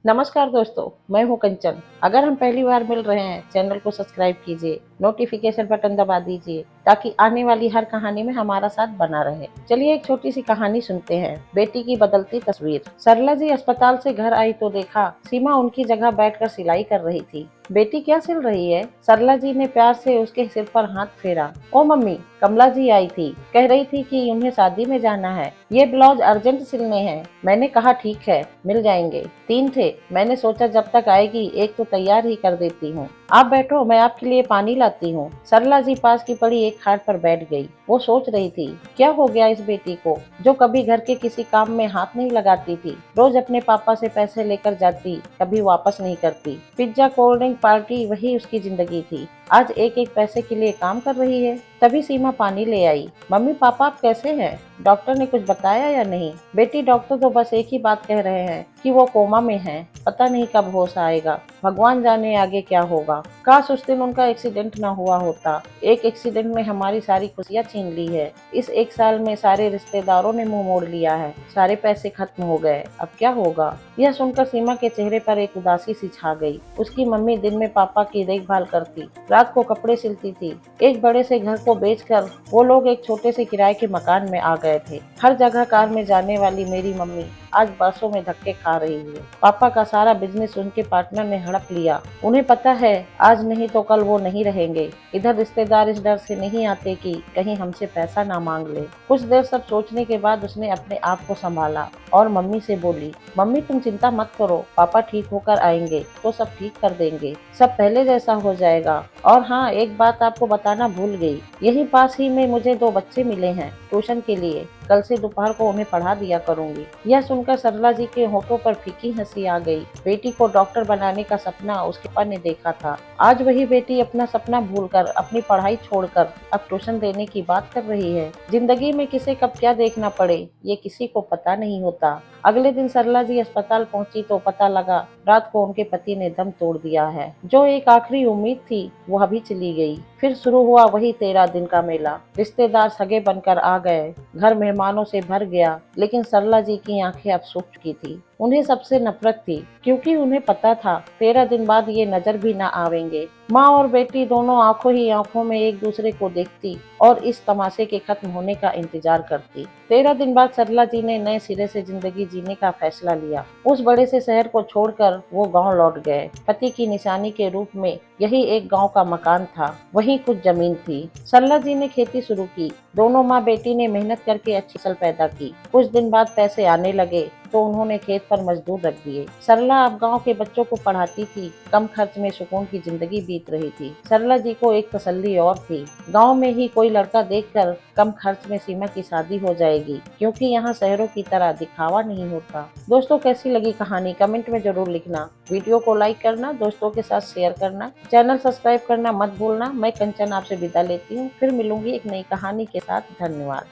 नमस्कार दोस्तों, मैं हूं कंचन। अगर हम पहली बार मिल रहे हैं, चैनल को सब्सक्राइब कीजिए, नोटिफिकेशन बटन दबा दीजिए ताकि आने वाली हर कहानी में हमारा साथ बना रहे। चलिए एक छोटी सी कहानी सुनते हैं। बेटी की बदलती तस्वीर। सरला जी अस्पताल से घर आई तो देखा सीमा उनकी जगह बैठकर सिलाई कर रही थी। बेटी क्या सिल रही है? सरला जी ने प्यार से उसके सिर पर हाथ फेरा। ओ मम्मी, कमला जी आई थी, कह रही थी कि उन्हें शादी में जाना है, ये ब्लाउज अर्जेंट सिलने हैं। मैंने कहा ठीक है, मिल जाएंगे। 3 थे, मैंने सोचा जब तक आएगी एक तो तैयार ही कर देती हूँ। आप बैठो, मैं आपके लिए पानी लाती हूँ। सरला जी पास की पड़ी एक खाट पर बैठ गई। वो सोच रही थी, क्या हो गया इस बेटी को, जो कभी घर के किसी काम में हाथ नहीं लगाती थी, रोज अपने पापा से पैसे लेकर जाती, कभी वापस नहीं करती। पिज्जा, कोल्ड ड्रिंक, पार्टी, वही उसकी जिंदगी थी। आज एक एक पैसे के लिए काम कर रही है। तभी सीमा पानी ले आई। मम्मी पापा आप कैसे हैं? डॉक्टर ने कुछ बताया या नहीं? बेटी डॉक्टर तो बस एक ही बात कह रहे हैं कि वो कोमा में हैं, पता नहीं कब होश आएगा, भगवान जाने आगे क्या होगा। काश उस दिन उनका एक्सीडेंट ना हुआ होता। एक एक्सीडेंट में हमारी सारी खुशियां छीन ली है। इस एक साल में सारे रिश्तेदारों ने मुंह मोड़ लिया है, सारे पैसे खत्म हो गए, अब क्या होगा। यह सुनकर सीमा के चेहरे पर एक उदासी सी छा गई। उसकी मम्मी दिन में पापा की देखभाल करती, रात को कपड़े सिलती थी। एक बड़े से घर को बेचकर वो लोग एक छोटे से किराए के मकान में आ गए थे। हर जगह कार में जाने वाली मेरी मम्मी आज बसों में धक्के खा रही है। पापा का सारा बिजनेस उनके पार्टनर ने हड़प लिया। उन्हें पता है आज नहीं तो कल वो नहीं रहेंगे। इधर रिश्तेदार इस डर से नहीं आते कि कहीं हमसे पैसा ना मांग ले। कुछ देर सब सोचने के बाद उसने अपने आप को संभाला और मम्मी से बोली, मम्मी तुम चिंता मत करो, पापा ठीक होकर आएंगे तो सब ठीक कर देंगे, सब पहले जैसा हो जाएगा। और हाँ, एक बात आपको बताना भूल गई, यहीं पास ही में मुझे 2 बच्चे मिले हैं ट्यूशन के लिए, कल से दोपहर को उन्हें पढ़ा दिया करूंगी। यह सुनकर सरला जी के होठों पर फीकी हंसी आ गई। बेटी को डॉक्टर बनाने का सपना उसके पापा ने देखा था। आज वही बेटी अपना सपना भूलकर, अपनी पढ़ाई छोड़कर अब ट्यूशन देने की बात कर रही है। जिंदगी में किसे कब क्या देखना पड़े ये किसी को पता नहीं होता। अगले दिन सरला जी अस्पताल पहुंची तो पता लगा रात को उनके पति ने दम तोड़ दिया है। जो एक आखिरी उम्मीद थी वह भी चली गई। फिर शुरू हुआ वही 13 दिन का मेला। रिश्तेदार सगे बनकर आ गए, घर मेहमानों से भर गया, लेकिन सरला जी की आंखें अब सूख चुकी थी। उन्हें सबसे नफरत थी, क्योंकि उन्हें पता था 13 दिन बाद ये नजर भी ना आवेंगे। माँ और बेटी दोनों आंखों ही आंखों में एक दूसरे को देखती और इस तमाशे के खत्म होने का इंतजार करती। 13 दिन बाद सरला जी ने नए सिरे से जिंदगी जीने का फैसला लिया। उस बड़े से शहर को छोड़कर वो गांव लौट गए। पति की निशानी के रूप में यही एक गांव का मकान था, वहीं कुछ जमीन थी। सरला जी ने खेती शुरू की। दोनों माँ बेटी ने मेहनत करके अच्छी फसल पैदा की। कुछ दिन बाद पैसे आने लगे तो उन्होंने खेत पर मजदूर रख दिए। सरला अब गांव के बच्चों को पढ़ाती थी। कम खर्च में सुकून की जिंदगी बीत रही थी। सरला जी को एक तसल्ली और थी, गांव में ही कोई लड़का देखकर कम खर्च में सीमा की शादी हो जाएगी, क्योंकि यहाँ शहरों की तरह दिखावा नहीं होता। दोस्तों कैसी लगी कहानी कमेंट में जरूर लिखना। वीडियो को लाइक करना, दोस्तों के साथ शेयर करना, चैनल सब्सक्राइब करना मत भूलना। मैं कंचन आपसे विदा लेती हूँ, फिर मिलूंगी एक नई कहानी के साथ। धन्यवाद।